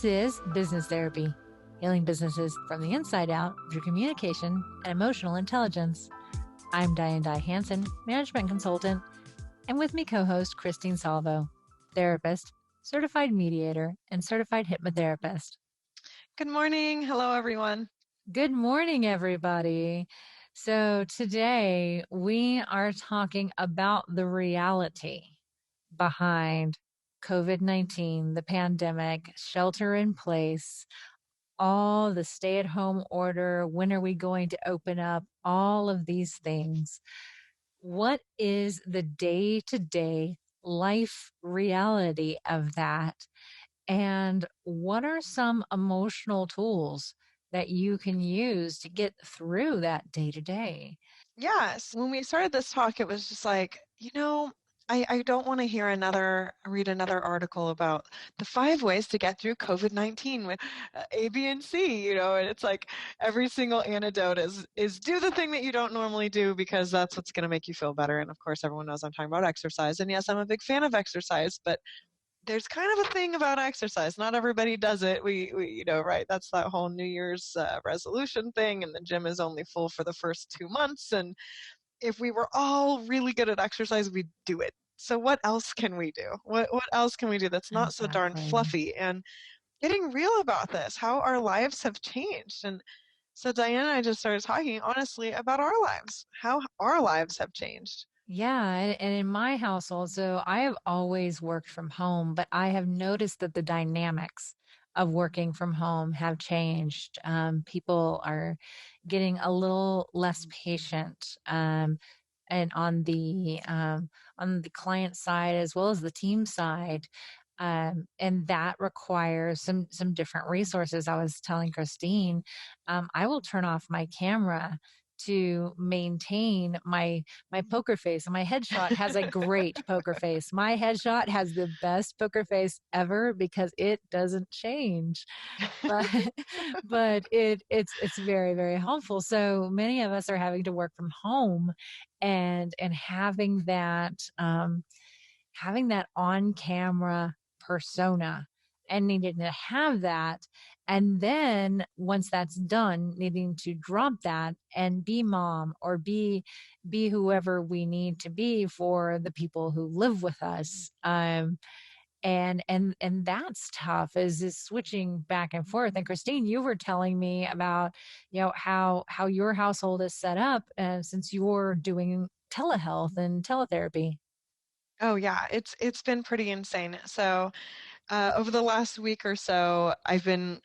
This is Business Therapy, healing businesses from the inside out through communication and emotional intelligence. I'm Diane Hansen, management consultant, and with me co-host Christine Salvo, therapist, certified mediator, and certified hypnotherapist. Good morning. Hello, everyone. Good morning, everybody. So today we are talking about the reality behind COVID-19, the pandemic, shelter in place, all the stay-at-home order, when are we going to open up, all of these things. What is the day-to-day life reality of that? And what are some emotional tools that you can use to get through that day-to-day? Yes, when we started this talk, it was just like, I don't want to read another article about the 5 ways to get through COVID-19 with A, B, and C, and it's like every single antidote is do the thing that you don't normally do because that's what's going to make you feel better. And of course, everyone knows I'm talking about exercise. And yes, I'm a big fan of exercise, but there's kind of a thing about exercise. Not everybody does it. We right? That's that whole New Year's resolution thing, and the gym is only full for the first 2 months. And if we were all really good at exercise, we'd do it. So what else can we do? What else can we do that's not so darn Exactly. fluffy? And getting real about this, how our lives have changed. And so Diane and I just started talking honestly about our lives, how our lives have changed. Yeah, and in my household, so I have always worked from home, but I have noticed that the dynamics of working from home have changed. People are getting a little less patient, and on the client side as well as the team side. And that requires some different resources. I was telling Christine, I will turn off my camera to maintain my poker face. And my headshot has a great poker face. My headshot has the best poker face ever because it doesn't change. But but it's very, very helpful. So many of us are having to work from home and having that on camera persona and needing to have that. And then once that's done, needing to drop that and be mom or be whoever we need to be for the people who live with us. And that's tough is switching back and forth. And Christine, you were telling me about, how your household is set up since you're doing telehealth and teletherapy. Oh yeah, it's been pretty insane. So over the last week or so, I've been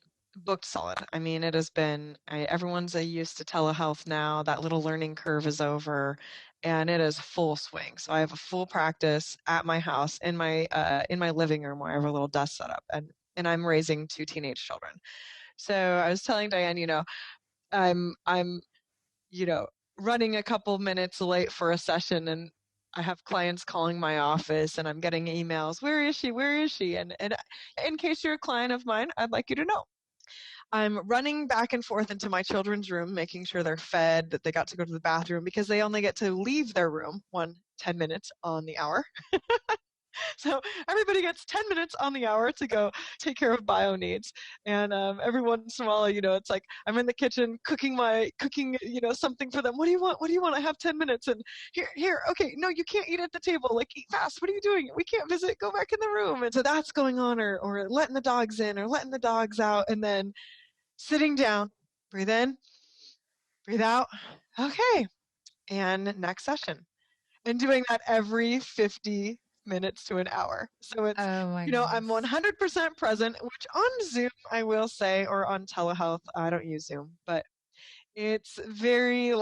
booked solid. I mean, it has been, everyone's used to telehealth now. That little learning curve is over and it is full swing. So I have a full practice at my house in my living room where I have a little desk set up and I'm raising 2 teenage children. So I was telling Diane, I'm, you know, running a couple minutes late for a session and I have clients calling my office and I'm getting emails. Where is she? Where is she? And in case you're a client of mine, I'd like you to know. I'm running back and forth into my children's room, making sure they're fed, that they got to go to the bathroom because they only get to leave their room 10 minutes on the hour. So everybody gets 10 minutes on the hour to go take care of bio needs. And every once in a while, it's like I'm in the kitchen cooking, something for them. What do you want? What do you want? I have 10 minutes. And here. Okay, no, you can't eat at the table. Like, eat fast. What are you doing? We can't visit. Go back in the room. And so that's going on, or letting the dogs in or letting the dogs out. And then sitting down, breathe in, breathe out. Okay. And next session. And doing that every 50 minutes to an hour. So it's, Oh my I'm goodness. 100% present, which on Zoom, I will say, or on telehealth, I don't use Zoom, but it's very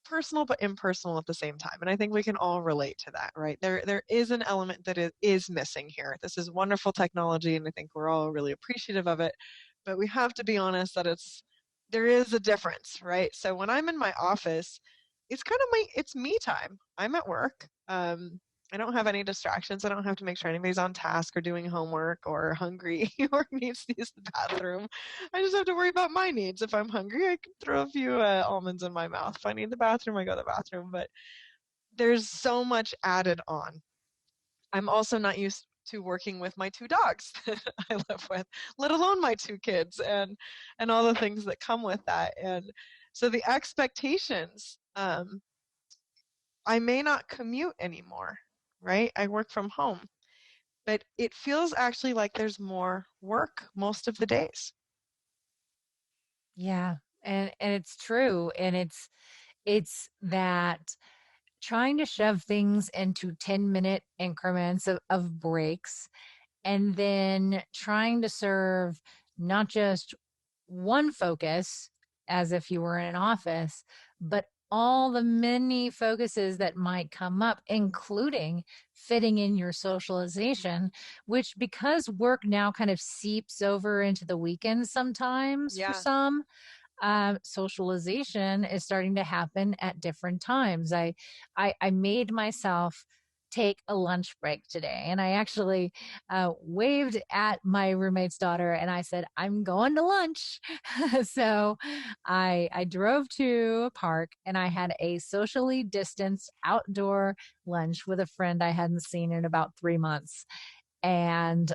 personal but impersonal at the same time. And I think we can all relate to that, right? There is an element that is missing here. This is wonderful technology, and I think we're all really appreciative of it. But we have to be honest that there is a difference, right? So when I'm in my office, it's kind of it's me time. I'm at work. I don't have any distractions. I don't have to make sure anybody's on task or doing homework or hungry or needs to use the bathroom. I just have to worry about my needs. If I'm hungry, I can throw a few almonds in my mouth. If I need the bathroom, I go to the bathroom. But there's so much added on. I'm also not used. to working with my two dogs that I live with, let alone my two kids and all the things that come with that. And so the expectations, I may not commute anymore, right? I work from home, but it feels actually like there's more work most of the days. Yeah. And it's true. And it's that trying to shove things into 10-minute increments of breaks, and then trying to serve not just one focus as if you were in an office, but all the many focuses that might come up, including fitting in your socialization, which because work now kind of seeps over into the weekends sometimes for Yeah. some, socialization is starting to happen at different times. I made myself take a lunch break today, and I actually waved at my roommate's daughter, and I said, "I'm going to lunch." So I drove to a park, and I had a socially distanced outdoor lunch with a friend I hadn't seen in about 3 months, and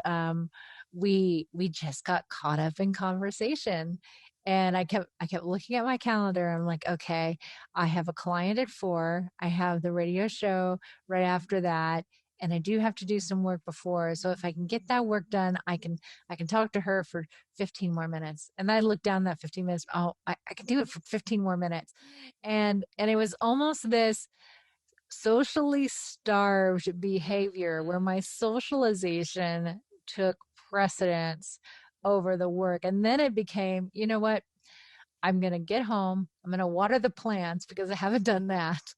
we just got caught up in conversation. And I kept looking at my calendar. I'm like, okay, I have a client at 4. I have the radio show right after that, and I do have to do some work before. So if I can get that work done, I can talk to her for 15 more minutes. And I look down that 15 minutes. Oh, I can do it for 15 more minutes. And it was almost this socially starved behavior where Mhm. my socialization took precedence over the work. And then it became, you know what? I'm going to get home. I'm going to water the plants because I haven't done that.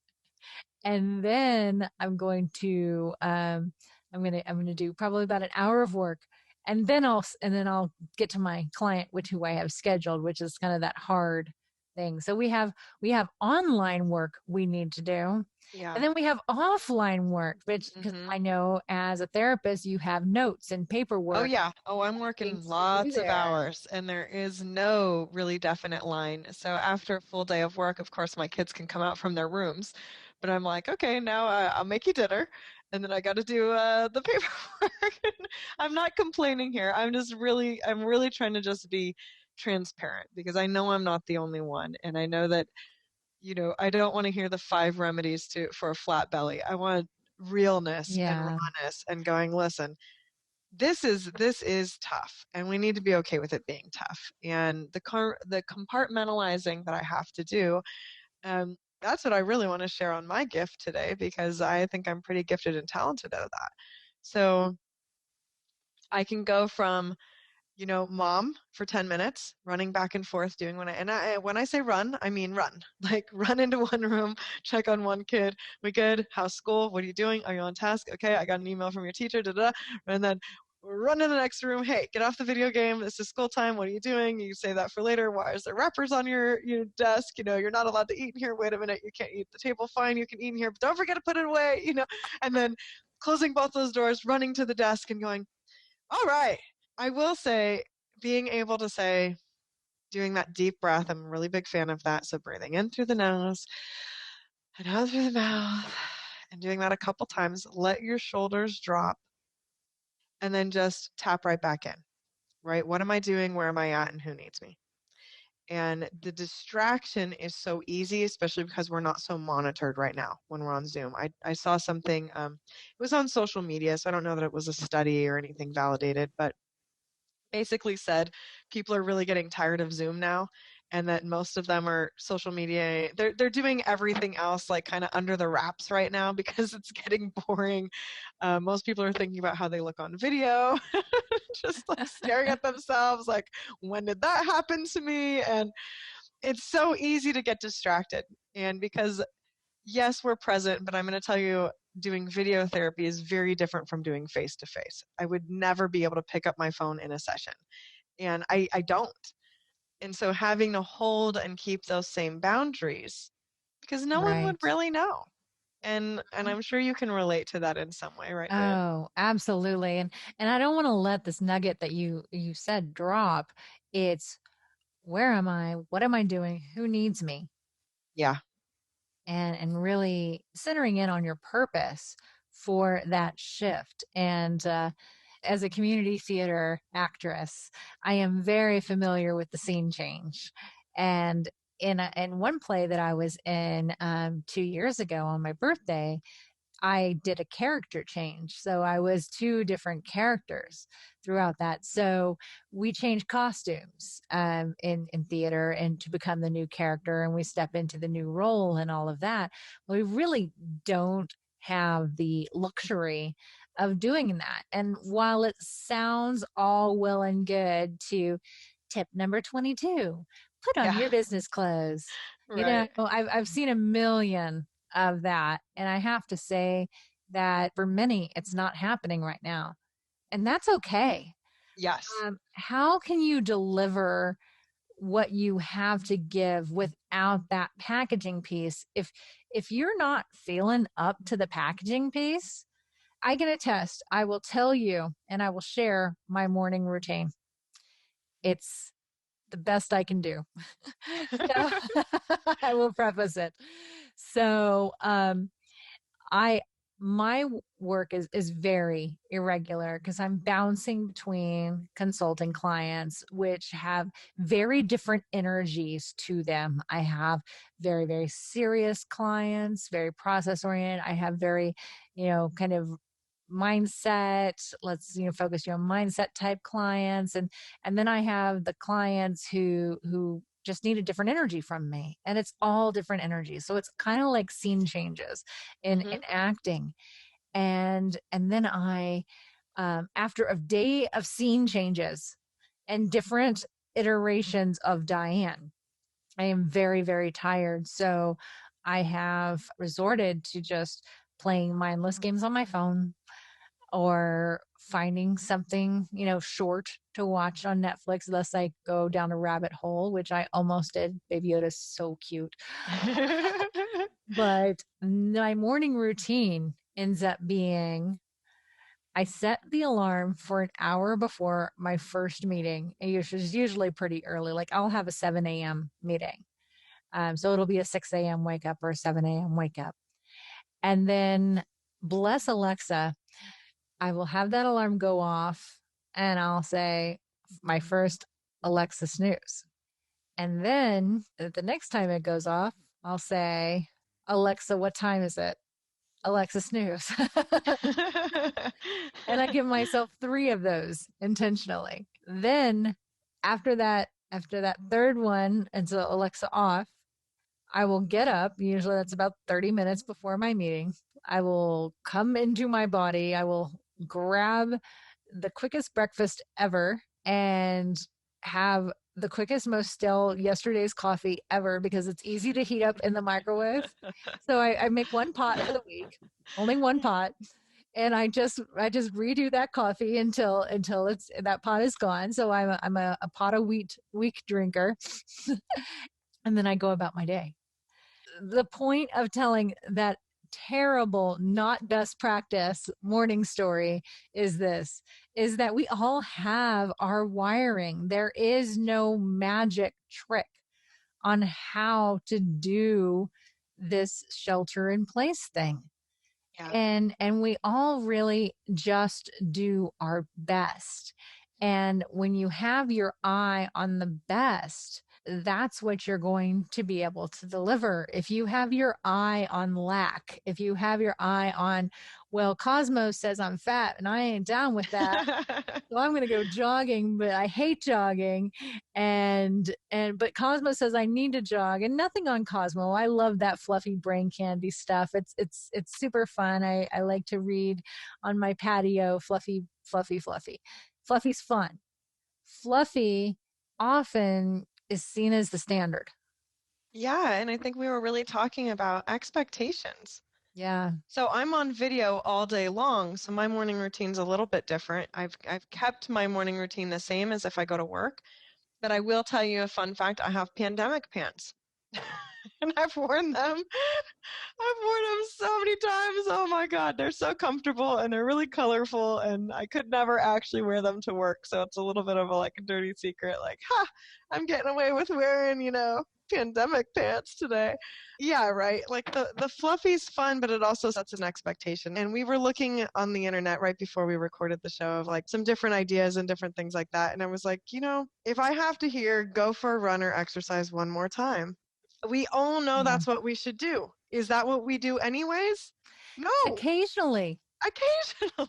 And then I'm going to do probably about an hour of work. And then I'll get to my client, which who I have scheduled, which is kind of that hard thing. So we have online work we need to do. Yeah. And then we have offline work, which, because Hmm. I know as a therapist, you have notes and Oh paperwork yeah. Oh, I'm working things to do lots of there. hours and there is no really definite line. So after a full day of work, of course, my kids can come out from their rooms, but I'm like, okay, now I'll make you dinner, and then I got to do the paperwork. I'm not complaining here. I'm really trying to just be transparent because I know I'm not the only one, and I know that I don't want to hear the five remedies to for a flat belly. I want realness and Yeah, rawness and going, listen, this is tough and we need to be okay with it being tough. And the compartmentalizing that I have to do, that's what I really want to share on my gift today because I think I'm pretty gifted and talented at that. So I can go from mom for 10 minutes, running back and forth, doing when I say run, I mean run. Like run into one room, check on one kid. We good? How's school? What are you doing? Are you on task? Okay, I got an email from your teacher, da da. And then run in the next room. Hey, get off the video game. This is school time. What are you doing? You say that for later. Why is there wrappers on your desk? You're not allowed to eat in here. Wait a minute, you can't eat at the table. Fine, you can eat in here, but don't forget to put it away, and then closing both those doors, running to the desk and going, all right. I will say, being able to say, doing that deep breath, I'm a really big fan of that. So breathing in through the nose and out through the mouth, and doing that a couple times, let your shoulders drop, and then just tap right back in, right? What am I doing? Where am I at? And who needs me? And the distraction is so easy, especially because we're not so monitored right now when we're on Zoom. I saw something, it was on social media, so I don't know that it was a study or anything validated, but basically said people are really getting tired of Zoom now and that most of them are social media. They're doing everything else like kind of under the wraps right now because it's getting boring. Most people are thinking about how they look on video, just like staring at themselves like, when did that happen to me? And it's so easy to get distracted. And because yes, we're present, but I'm going to tell you, doing video therapy is very different from doing face to face. I would never be able to pick up my phone in a session, and I don't. And so having to hold and keep those same boundaries because no one would right. really know. And I'm sure you can relate to that in some way, right, Diane? Oh, absolutely. And I don't want to let this nugget that you said drop. It's where am I? What am I doing? Who needs me? Yeah. And really centering in on your purpose for that shift. And as a community theater actress, I am very familiar with the scene change. And in one play that I was in 2 years ago on my birthday, I did a character change. So I was two different characters throughout that. So we changed costumes in theater and to become the new character, and we step into the new role and all of that. We really don't have the luxury of doing that. And while it sounds all well and good to tip number 22, put on Yeah. your business clothes. Right. I've seen a million of that. And I have to say that for many, it's not happening right now. And that's okay. Yes. How can you deliver what you have to give without that packaging piece? If you're not feeling up to the packaging piece, I can attest, I will tell you and I will share my morning routine. It's the best I can do. So I will preface it. So I my work is very irregular because I'm bouncing between consulting clients which have very different energies to them. I have very very serious clients, very process oriented. I have very, kind of mindset, let's focus you on mindset type clients, and then I have the clients who just need a different energy from me, and it's all different energies, so it's kind of like scene changes in Hmm. acting. And then I after a day of scene changes and different iterations of Diane, I am very very tired, so I have resorted to just playing mindless games on my phone or finding something, short to watch on Netflix, lest I go down a rabbit hole, which I almost did. Baby Yoda's so cute. But my morning routine ends up being I set the alarm for an hour before my first meeting, which is usually pretty early. Like I'll have a 7 a.m. meeting. So it'll be a 6 a.m. wake up or a 7 a.m. wake up. And then bless Alexa, I will have that alarm go off and I'll say my first Alexa snooze. And then the next time it goes off, I'll say, Alexa, what time is it? Alexa snooze. And I give myself three of those intentionally. Then after that third one until Alexa off, I will get up. Usually that's about 30 minutes before my meeting. I will come into my body. I will grab the quickest breakfast ever and have the quickest, most stale yesterday's coffee ever because it's easy to heat up in the microwave. So I make one pot for the week, only one pot, and I just redo that coffee until it's that pot is gone. So I'm a pot of wheat week drinker, and then I go about my day. The point of telling that terrible, not best practice morning story is that we all have our wiring. There is no magic trick on how to do this shelter in place thing. Yeah. And we all really just do our best. And when you have your eye on the best, that's what you're going to be able to deliver. If you have your eye on lack, if you have your eye on, well, Cosmos says I'm fat and I ain't down with that, so I'm going to go jogging, but I hate jogging. But Cosmo says I need to jog, and nothing on Cosmo. I love that fluffy brain candy stuff. It's super fun. I like to read on my patio. Fluffy, fluffy, fluffy. Fluffy's fun. Fluffy often is seen as the standard. Yeah, and I think we were really talking about expectations. Yeah. So I'm on video all day long, so my morning routine's a little bit different. I've kept my morning routine the same as if I go to work, but I will tell you a fun fact. I have pandemic pants. And I've worn them. I've worn them so many times. Oh my God, they're so comfortable and they're really colorful, and I could never actually wear them to work. So it's a little bit of a like a dirty secret, like, ha, I'm getting away with wearing, pandemic pants today. Yeah, right. Like the fluffy's fun, but it also sets an expectation. And we were looking on the internet right before we recorded the show of like some different ideas and different things like that. And I was like, if I have to hear go for a run or exercise one more time, we all know Yeah. that's what we should do. Is that what we do anyways? No, Occasionally. occasionally.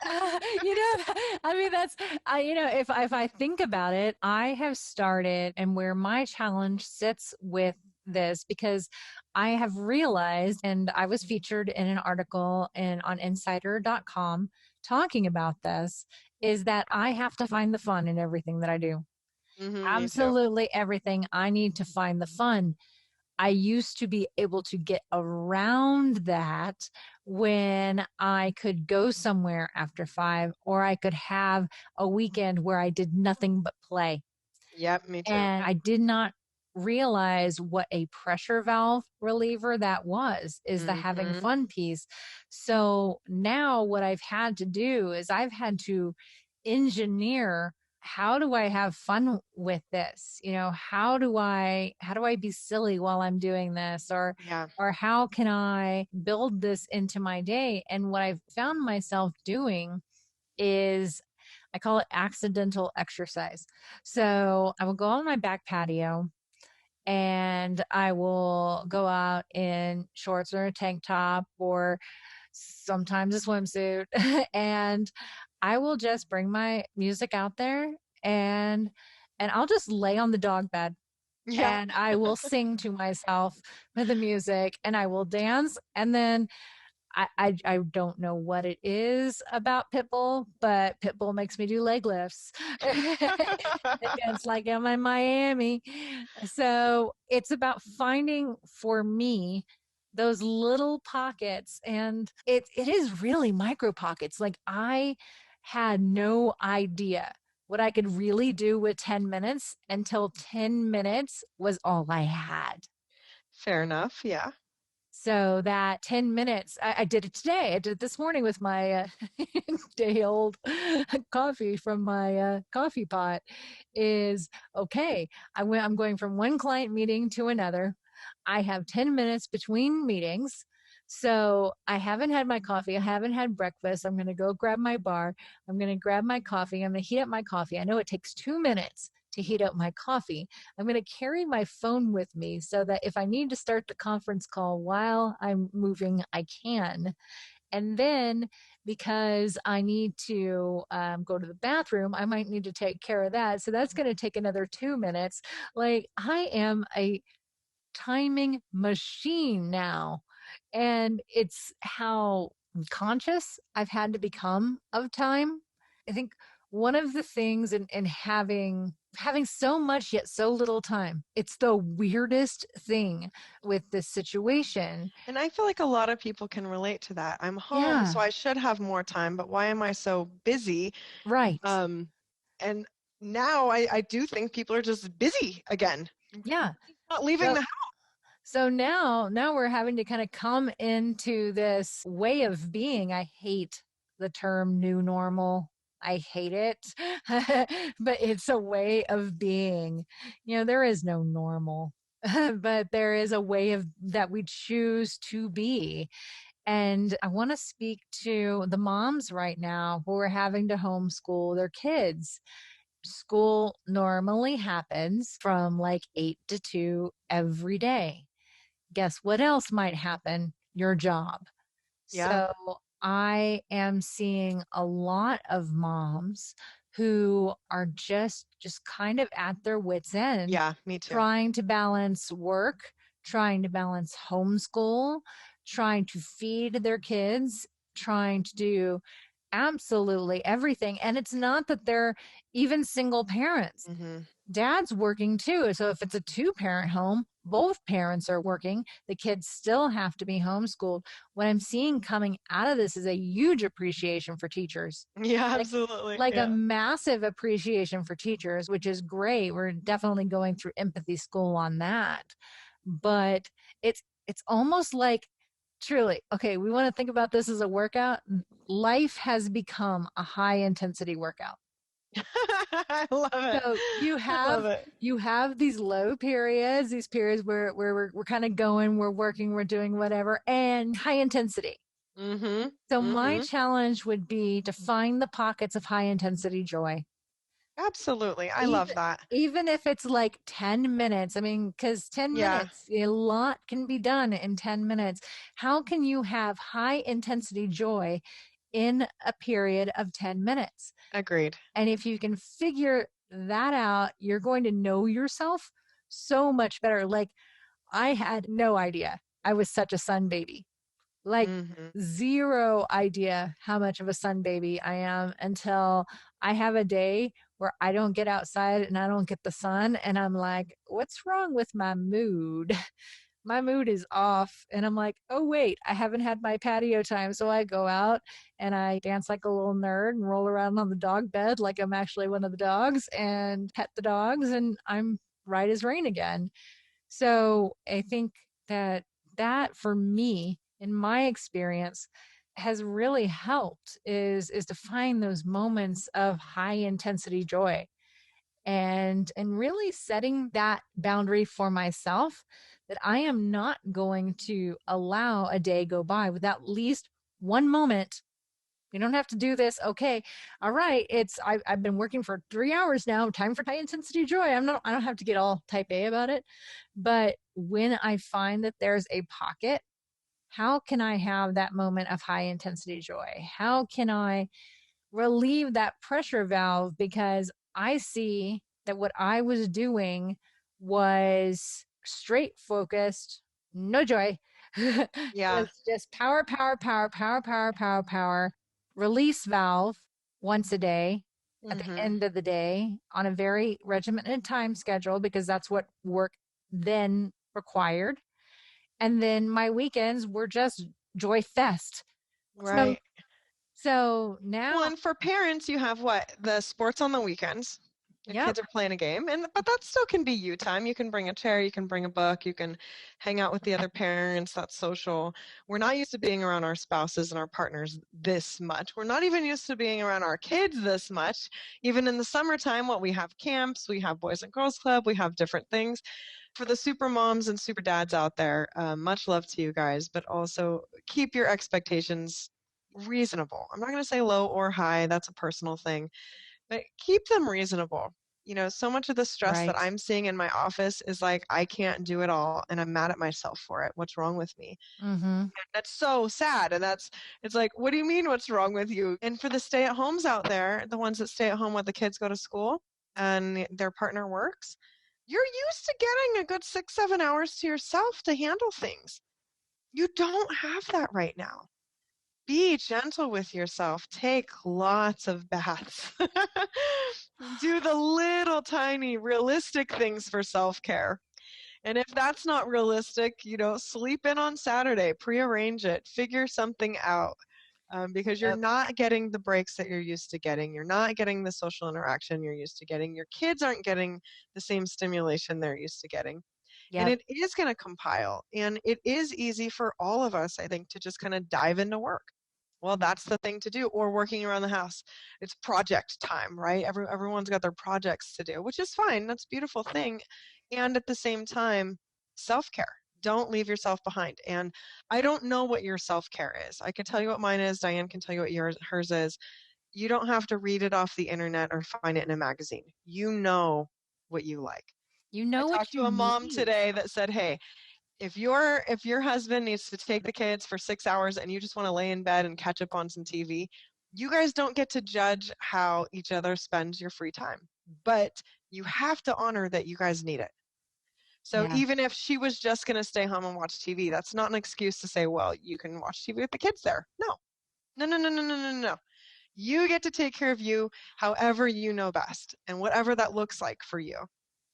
You know, I mean, if I think about it, I have started, and where my challenge sits with this, because I have realized, and I was featured in an article on insider.com talking about this, is that I have to find the fun in everything that I do. Me too. Absolutely everything. I need to find the fun. I used to be able to get around that when I could go somewhere after 5, or I could have a weekend where I did nothing but play. Yep, me too. And I did not realize what a pressure valve reliever that was, is the having Hmm. fun piece. So now what I've had to do is I've had to engineer, how do I have fun with this? How do I be silly while I'm doing this, Yeah. or how can I build this into my day? And what I've found myself doing is, I call it accidental exercise. So I will go on my back patio and I will go out in shorts or a tank top, or sometimes a swimsuit, and I will just bring my music out there, and I'll just lay on the dog bed, Yeah. and I will sing to myself with the music, and I will dance, and then I don't know what it is about Pitbull, but Pitbull makes me do leg lifts. It's like I'm in Miami. So it's about finding, for me, those little pockets, and it is really micro pockets. Like, I had no idea what I could really do with 10 minutes until 10 minutes was all I had. Fair enough. Yeah. So that 10 minutes, I did it today. I did it this morning with my day old coffee from my coffee pot. Is okay. I'm going from one client meeting to another. I have 10 minutes between meetings. So I haven't had my coffee. I haven't had breakfast. I'm going to go grab my bar. I'm going to grab my coffee. I'm going to heat up my coffee. I know it takes 2 minutes to heat up my coffee. I'm going to carry my phone with me so that if I need to start the conference call while I'm moving, I can. And then, because I need to go to the bathroom, I might need to take care of that. So that's going to take another 2 minutes. Like, I am a timing machine now. And it's how conscious I've had to become of time. I think one of the things in having so much yet so little time, it's the weirdest thing with this situation. And I feel like a lot of people can relate to that. I'm home, Yeah, so I should have more time, but why am I so busy? right. Um, and now I do think people are just busy again, Yeah. not leaving So the so now we're having to kind of come into this way of being. I hate the term new normal. I hate it. But it's a way of being. There is no normal. But there is a way of that we choose to be. And I want to speak to the moms right now who are having to homeschool their kids. School normally happens from like 8 to 2 every day. Guess what else might happen? Your job. Yeah, So I am seeing a lot of moms who are just kind of at their wits end, yeah, me too. trying to balance work, trying to balance homeschool, trying to feed their kids, trying to do absolutely everything. And it's not that they're even single parents. Hmm. Dad's working too. So if it's a two-parent home, both parents are working, the kids still have to be homeschooled. What I'm seeing coming out of this is a huge appreciation for teachers. Yeah, Like absolutely. like a Yeah. massive appreciation for teachers, which is great. We're definitely going through empathy school on that. But it's almost like, truly, okay, we want to think about this as a workout. Life has become a high intensity workout. I love it. So I love it. you have these low periods, these periods where we're kind of going, we're working, we're doing whatever, and high intensity. Mhm. So my Mhm. challenge would be to find the pockets of high intensity joy. Absolutely. I love Even that. even if it's like 10 minutes. I mean, because 10 Yeah, minutes, a lot can be done in 10 minutes. How can you have high intensity joy in a period of 10 minutes? agreed. And if you can figure that out, you're going to know yourself so much better. Like, I had no idea I was such a sun baby. Like, Mhm. zero idea how much of a sun baby I am until I have a day where I don't get outside and I don't get the sun. And I'm like, what's wrong with my mood? My mood is off. And I'm like, oh, wait, I haven't had my patio time. So I go out and I dance like a little nerd and roll around on the dog bed like I'm actually one of the dogs and pet the dogs. And I'm right as rain again. So I think that that for me, in my experience, has really helped is to find those moments of high intensity joy and really setting that boundary for myself that I am not going to allow a day go by without at least one moment. You don't have to do this. Okay. All right. I've been working for 3 hours now. Time for high intensity joy. I don't have to get all type A about it. But when I find that there's a pocket, how can I have that moment of high intensity joy? How can I relieve that pressure valve? Because I see that what I was doing was straight focused, no joy. Yeah. Just power, power, power, power, power, power, power, release valve once a day at the Mhm. end of the day on a very regimented time schedule because that's what work then required. And then my weekends were just joy fest. So Right. so Well, now, and for parents, you have what? The sports on the weekends. The yep, kids are playing a game, and but that still can be you time. You can bring a chair, you can bring a book, you can hang out with the other parents. That's social. We're not used to being around our spouses and our partners this much. We're not even used to being around our kids this much. Even in the summertime, what we have camps, we have Boys and Girls Club, we have different things. For the super moms and super dads out there, much love to you guys, but also keep your expectations reasonable. I'm not going to say low or high, that's a personal thing, but keep them reasonable. You know, so much of the stress that right. I'm seeing in my office is like, I can't do it all and I'm mad at myself for it. What's wrong with me? Mm-hmm. That's so sad. And it's like, what do you mean, what's wrong with you? And for the stay at homes out there, the ones that stay at home while the kids go to school and their partner works, you're used to getting a good 6, 7 hours to yourself to handle things. You don't have that right now. Be gentle with yourself. Take lots of baths. Do the little tiny realistic things for self care. And if that's not realistic, sleep in on Saturday, prearrange it, figure something out. Because you're Yep. not getting the breaks that you're used to getting. You're not getting the social interaction you're used to getting. Your kids aren't getting the same stimulation they're used to getting. And Yep. it is going to compile. And it is easy for all of us, I think, to just kind of dive into work. Well, that's the thing to do, or working around the house. It's project time, right? Everyone's got their projects to do, which is fine. That's a beautiful thing. And at the same time, self care. Don't leave yourself behind. And I don't know what your self care is. I can tell you what mine is. Diane can tell you what hers is. You don't have to read it off the internet or find it in a magazine. You know what you like. You I know talked what to you a mom need. today that said, "Hey, if your husband needs to take the kids for 6 hours and you just want to lay in bed and catch up on some TV, you guys don't get to judge how each other spends your free time. But you have to honor that you guys need it." So Yeah. even if she was just going to stay home and watch TV, that's not an excuse to say, well, you can watch TV with the kids there. No, no, no, no, no, no, no, no. You get to take care of you however you know best and whatever that looks like for you.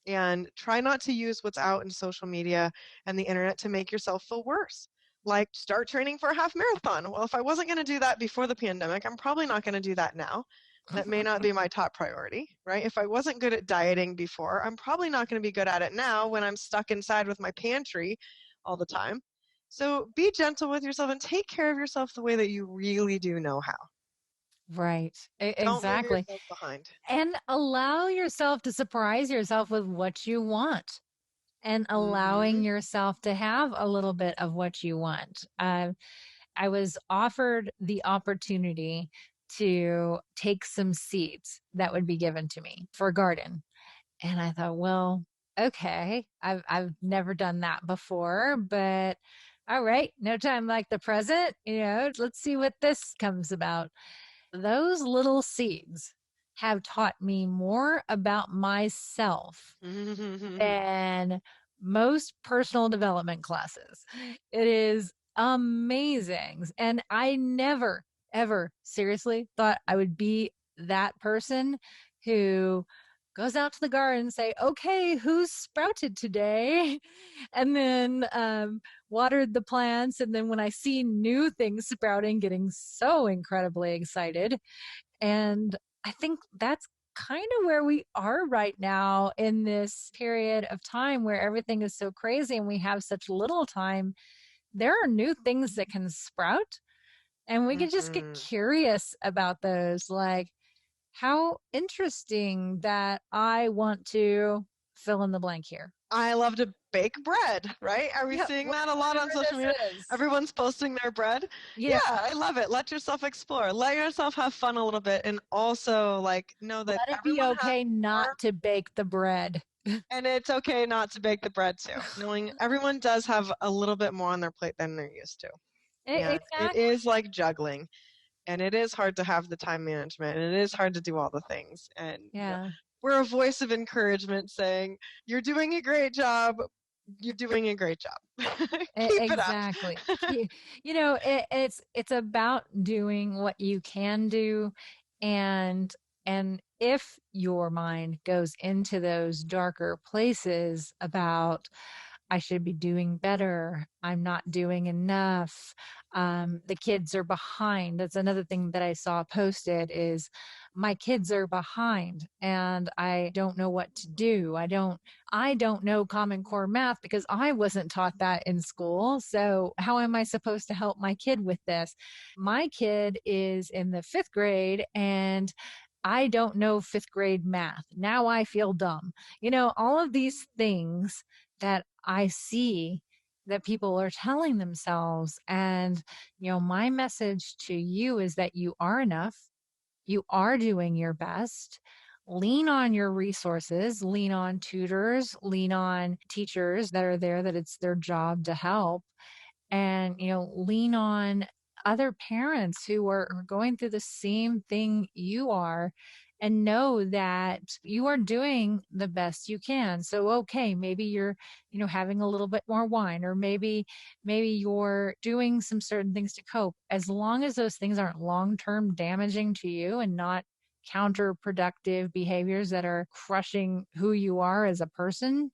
And try not to use what's out in social media and the internet to make yourself feel worse. Like, start training for a half marathon. Well, if I wasn't going to do that before the pandemic, I'm probably not going to do that now. That may not be my top priority, right? If I wasn't good at dieting before, I'm probably not going to be good at it now when I'm stuck inside with my pantry all the time. So be gentle with yourself and take care of yourself the way that you really do know how. Right. Don't leave Exactly. yourself behind. And allow yourself to surprise yourself with what you want and allowing Hmm. yourself to have a little bit of what you want. I was offered the opportunity to take some seeds that would be given to me for a garden. And I thought, well, okay, I've never done that before, but all right, no time like the present, let's see what this comes about. Those little seeds have taught me more about myself than most personal development classes. It is amazing. And I never, ever seriously thought I would be that person who goes out to the garden and say, okay, who's sprouted today? And then watered the plants. And then when I see new things sprouting, getting so incredibly excited. And I think that's kind of where we are right now in this period of time where everything is so crazy and we have such little time. There are new things that can sprout, and we can just get Hmm. curious about those. Like, how interesting that I want to fill in the blank here. I love to bake bread, right? Are we Yeah, seeing that a lot on whatever social media? this is. Everyone's posting their bread. You Yeah, know, I love it. Let yourself explore. Let yourself have fun a little bit and also like know that let it be everyone has okay not more to bake the bread. and it's okay not to bake the bread too. Knowing everyone does have a little bit more on their plate than they're used to. And it Exactly. is like juggling and it is hard to have the time management and it is hard to do all the things. And Yeah. we're a voice of encouragement saying, "You're doing a great job. You're doing a great job. Keep it up." Exactly. It's about doing what you can do, and if your mind goes into those darker places about I should be doing better. I'm not doing enough. The kids are behind. That's another thing that I saw posted is my kids are behind and I don't know what to do. I don't know Common Core math because I wasn't taught that in school. So how am I supposed to help my kid with this? My kid is in the 5th grade and I don't know 5th grade math. Now I feel dumb. All of these things that I see that people are telling themselves. And, my message to you is that you are enough. You are doing your best. Lean on your resources, lean on tutors, lean on teachers that are there, that it's their job to help, and lean on other parents who are going through the same thing you are, and know that you are doing the best you can. So okay, maybe you're having a little bit more wine, or maybe you're doing some certain things to cope, as long as those things aren't long term damaging to you and not counterproductive behaviors that are crushing who you are as a person.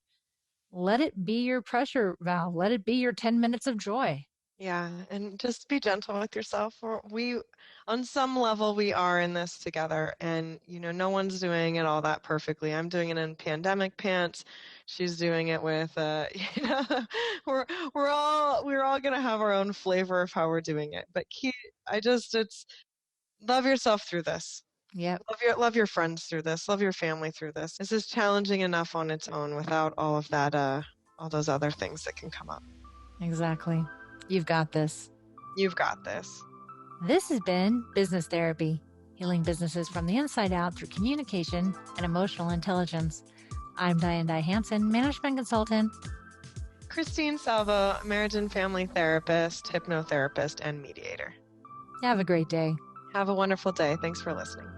Let it be your pressure valve. Let it be your 10 minutes of joy. Yeah, and just be gentle with yourself. On some level, we are in this together, and no one's doing it all that perfectly. I'm doing it in pandemic pants. She's doing it with, you know, we're we're all gonna have our own flavor of how we're doing it. But it's love yourself through this. Yep, Love your friends through this. Love your family through this. This is challenging enough on its own without all of that, all those other things that can come up. exactly. You've got this. You've got this. This has been Business Therapy, healing businesses from the inside out through communication and emotional intelligence. I'm Diane Hansen, management consultant. Christine Salvo, marriage and family therapist, hypnotherapist, and mediator. Have a great day. Have a wonderful day. Thanks for listening.